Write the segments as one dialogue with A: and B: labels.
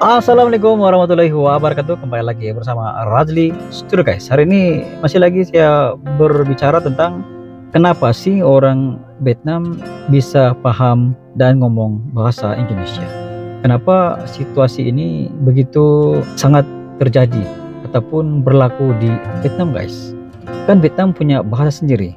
A: Assalamualaikum warahmatullahi wabarakatuh. Kembali lagi bersama Razli Studio guys. Hari ini masih lagi saya berbicara tentang kenapa sih orang Vietnam bisa paham dan ngomong bahasa Indonesia. Kenapa situasi ini begitu sangat terjadi ataupun berlaku di Vietnam guys. Kan Vietnam punya bahasa sendiri.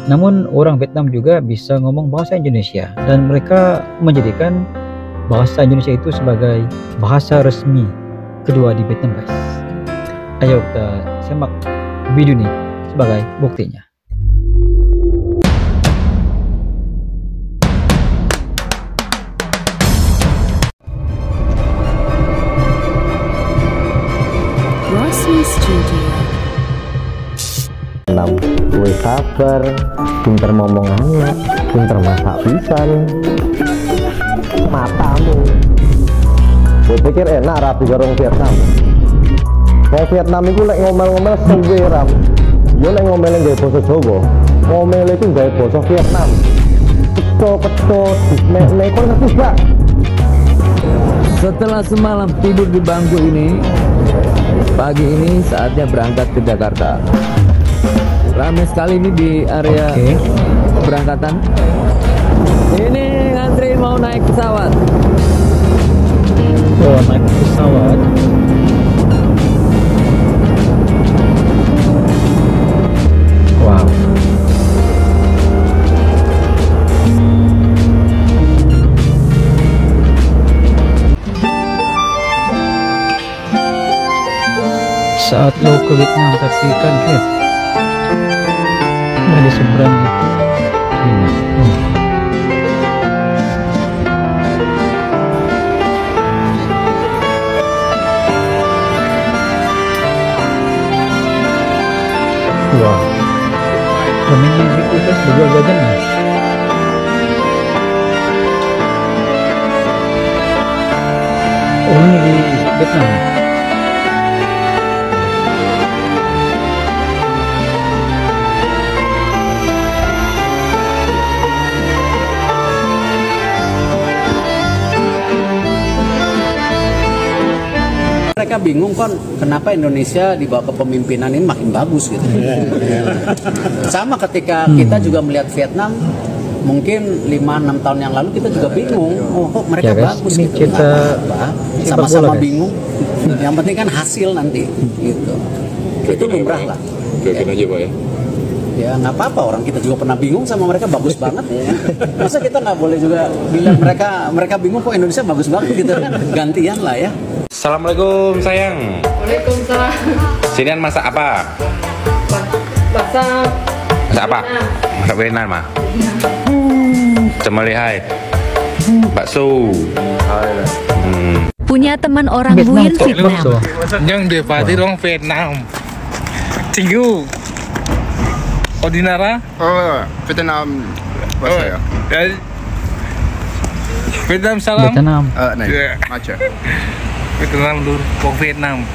A: Namun orang Vietnam juga bisa ngomong bahasa Indonesia dan mereka menjadikan bahasa Indonesia itu sebagai bahasa resmi kedua di Vietnam guys. Ayo kita simak video ini sebagai buktinya.
B: Rossi Studio.
C: Gue sabar, pinter ngomongannya, pinter masak pisan. Matamu gue pikir enak rapi garong Vietnam. Wong Vietnam itu lek ngomel-ngomel suwe ram. Yo lek ngomel nggawe basa Jawa, ngomel itu nggawe basa Vietnam. Peto nek kon ngerti gak?
D: Setelah semalam tidur di bangku ini, pagi ini saatnya berangkat ke Jakarta. Ramai sekali ini di area keberangkatan. Ini ngantri mau naik pesawat.
A: Oh, naik pesawat. Wow. Saat lo ke Vietnam tapi kan dari seberang itu ini. Wah, temennya itu guys berdua jajan nih. Oh ini di Vietnam.
E: Mereka bingung kan kenapa Indonesia di bawah kepemimpinan ini makin bagus gitu. Sama ketika kita juga melihat Vietnam mungkin 5-6 tahun yang lalu kita juga bingung. Oh kok mereka
A: ya,
E: bagus
A: ini
E: gitu. Sama-sama bingung. Yang penting kan hasil nanti gitu. Itu lumrah lah.
F: Yakin aja Pak ya.
E: Ya nggak apa-apa, orang kita juga pernah bingung sama mereka bagus banget ya. Masa kita nggak boleh juga bilang mereka bingung kok Indonesia bagus banget gitu kan. Gantian lah ya.
F: Assalamualaikum sayang.
B: Waalaikumsalam.
F: Sinian masak apa? Masak apa? Masak Vietnam mah. Cemelihai. Bakso.
B: Punya teman orang Buin Vietnam.
G: Nhưng để phải đi long Việt Nam. Tình yêu. Ordinara?
H: Vietnam bahasa ya.
G: Vietnam salam.
A: Vietnam.
H: Macam.
G: Vietnam luôn, còn Việt Nam.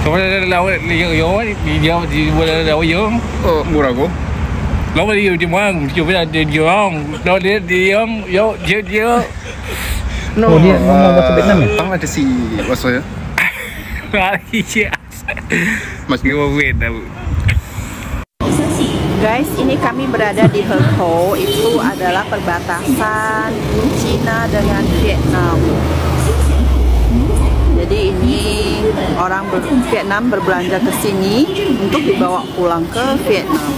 G: Chúng ta đâu đi vô đi boleh đâu vô.
H: Murah go.
G: Lo đi vô cuma cuma đi vô không? Đâu đi vô vô.
A: Oh dia ngomong bahasa Vietnam ya?
H: Tang ada si bahasa ya.
G: Mas gue Vietnam.
I: Guys, ini kami berada di He Co. Itu adalah perbatasan Cina dengan Vietnam. Jadi ini orang Vietnam berbelanja ke sini untuk dibawa pulang ke Vietnam.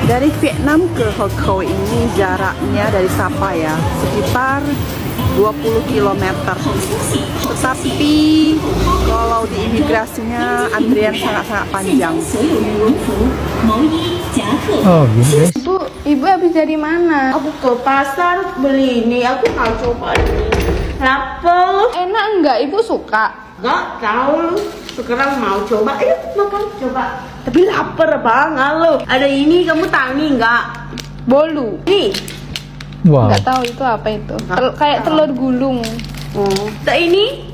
I: Dari Vietnam ke He Co ini jaraknya dari Sapa ya, sekitar 20 km. Tetapi kalau di imigrasinya antrian sangat-sangat panjang.
A: Oh gini guys.
J: Itu ibu habis dari mana?
K: Aku ke pasar beli ini, aku mau coba ini. Lapar.
J: Enak enggak? Ibu suka?
K: Enggak tahu. Sekarang mau coba. Ayo makan coba. Tapi lapar banget lo. Ada ini kamu tangi enggak?
J: Bolu.
K: Nih.
A: Wow.
J: Enggak tahu itu apa itu. Kayak telur gulung.
K: Oh. Tak ini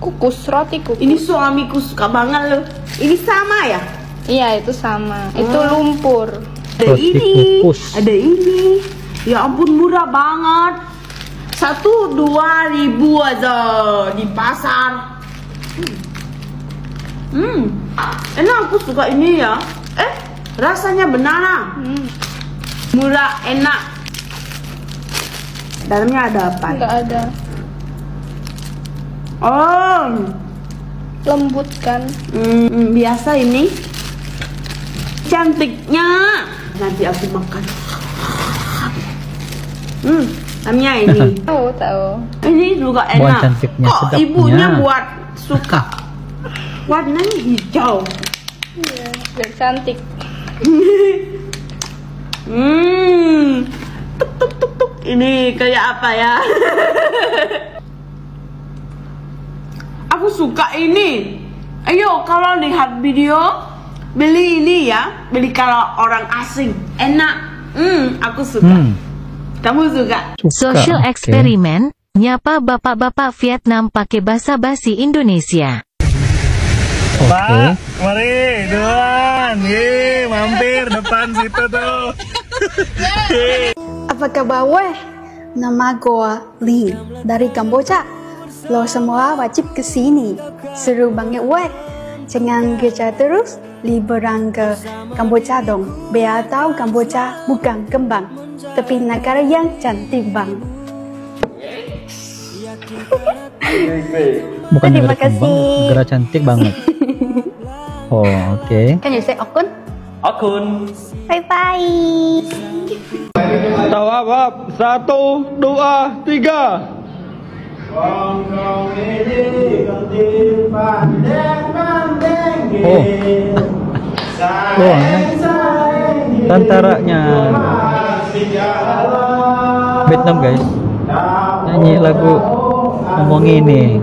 J: kukus, roti kukus.
K: Ini suamiku suka banget lo. Ini sama ya?
J: Iya, itu sama. Itu lumpur.
K: Ada ini, ada ini. Ya ampun, murah banget. 1-2 ribu aja di pasar. Enak, aku suka ini ya. Rasanya banana. Murah, enak. Dalamnya ada apa?
J: Enggak ada.
K: Oh,
J: Lembut kan?
K: biasa ini. Cantiknya. Nanti aku makan. Namanya ini.
J: Tahu.
K: Ini juga
A: Bukan
K: enak.
A: cantiknya,
K: Kok
A: sedapnya.
K: ibunya buat suka warnanya hijau.
J: Iya, biar cantik.
K: Tuk tuk tuk tuk. Ini kayak apa ya? Aku suka ini. Ayo kalau lihat video beli ini ya. Beli kalau orang asing. Enak. Aku suka. Kamu suka?
L: Social eksperimen, nyapa bapak-bapak Vietnam pakai bahasa basi Indonesia.
G: Pak, mari duluan. Mampir depan situ tuh.
M: Apa kabar weh? Nama gua Ling dari Kamboja. Lo semua wajib kesini. Seru banget weh. Jangan kerja terus, liburan ke Kamboja dong. Biar tahu Kamboja bukan kembang, tapi negara yang cantik bang.
A: Bukan
M: Terima
A: negara kembang,
M: kasih.
A: negara cantik banget. Oh, oke.
M: Can you say Okun?
A: Okun.
M: Bye bye.
N: Tawaf 1, 2, 3.
A: Oh, tentaranya Vietnam guys, nyanyi lagu ngomong ini.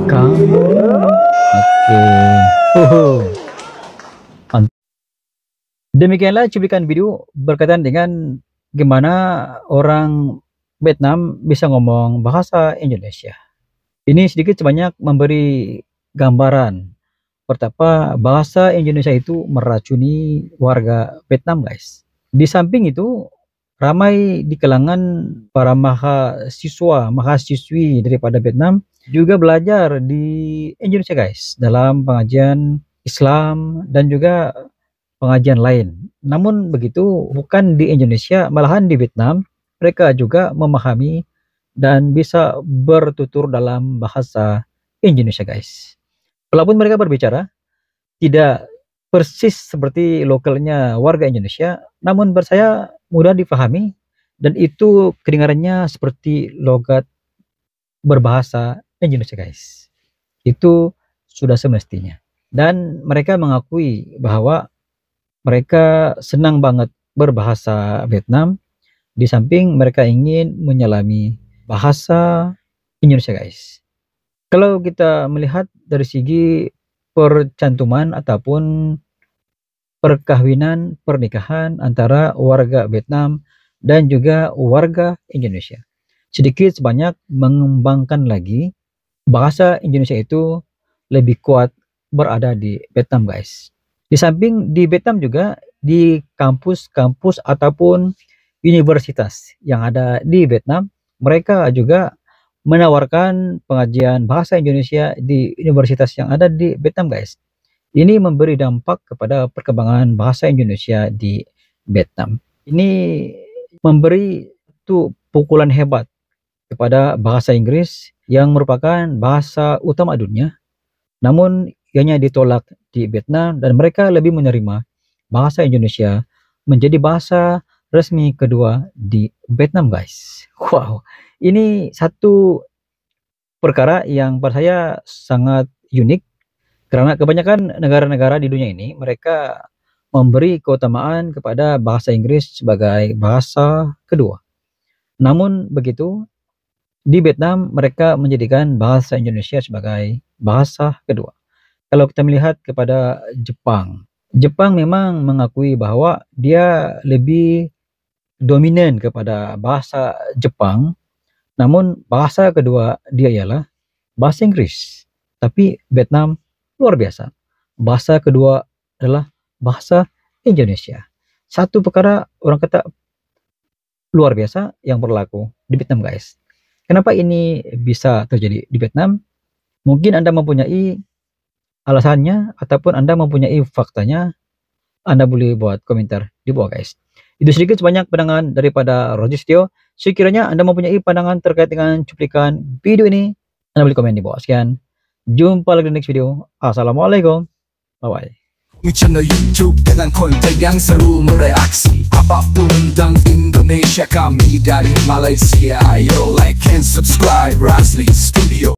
A: Kamu. Oke. Demikianlah cuplikan video berkaitan dengan gimana orang Vietnam bisa ngomong bahasa Indonesia. Ini sedikit sebanyak memberi gambaran betapa bahasa Indonesia itu meracuni warga Vietnam guys. Di samping itu ramai di kalangan para mahasiswi daripada Vietnam juga belajar di Indonesia guys dalam pengajian Islam dan juga pengajian lain. Namun begitu bukan di Indonesia, malahan di Vietnam mereka juga memahami dan bisa bertutur dalam bahasa Indonesia guys. Walaupun mereka berbicara tidak persis seperti lokalnya warga Indonesia, namun menurut saya mudah dipahami dan itu kedengarannya seperti logat berbahasa Indonesia guys. Itu sudah semestinya. Dan mereka mengakui bahwa mereka senang banget berbahasa Vietnam, di samping mereka ingin menyelami bahasa Indonesia guys. Kalau kita melihat dari segi percantuman ataupun perkawinan, pernikahan antara warga Vietnam dan juga warga Indonesia, sedikit sebanyak mengembangkan lagi bahasa Indonesia itu lebih kuat berada di Vietnam guys. Di samping di Vietnam juga di kampus-kampus ataupun universitas yang ada di Vietnam, mereka juga menawarkan pengajian bahasa Indonesia di universitas yang ada di Vietnam guys. Ini memberi dampak kepada perkembangan bahasa Indonesia di Vietnam. Ini memberi pukulan hebat kepada bahasa Inggris yang merupakan bahasa utama dunia, namun ianya ditolak di Vietnam dan mereka lebih menerima bahasa Indonesia menjadi bahasa resmi kedua di Vietnam guys. Wow, ini satu perkara yang pada saya sangat unik karena kebanyakan negara-negara di dunia ini mereka memberi keutamaan kepada bahasa Inggris sebagai bahasa kedua. Namun begitu di Vietnam mereka menjadikan bahasa Indonesia sebagai bahasa kedua. Kalau kita melihat kepada Jepang, Jepang memang mengakui bahwa dia lebih dominan kepada bahasa Jepang, namun bahasa kedua dia ialah bahasa Inggris. Tapi Vietnam luar biasa. Bahasa kedua adalah bahasa Indonesia. Satu perkara orang kata luar biasa yang berlaku di Vietnam, guys. Kenapa ini bisa terjadi di Vietnam? Mungkin Anda mempunyai alasannya ataupun Anda mempunyai faktanya. Anda boleh buat komentar di bawah, guys. Itu sedikit sebanyak pandangan daripada Roger Setio. Sekiranya Anda mempunyai pandangan terkait dengan cuplikan video ini, Anda boleh komen di bawah. Sekian, jumpa lagi di next video. Assalamualaikum, bye-bye.
O: Channel YouTube dengan konten yang seru mereaksi apapun tentang Indonesia, kami dari Malaysia. Yo, like and subscribe Razli Studio.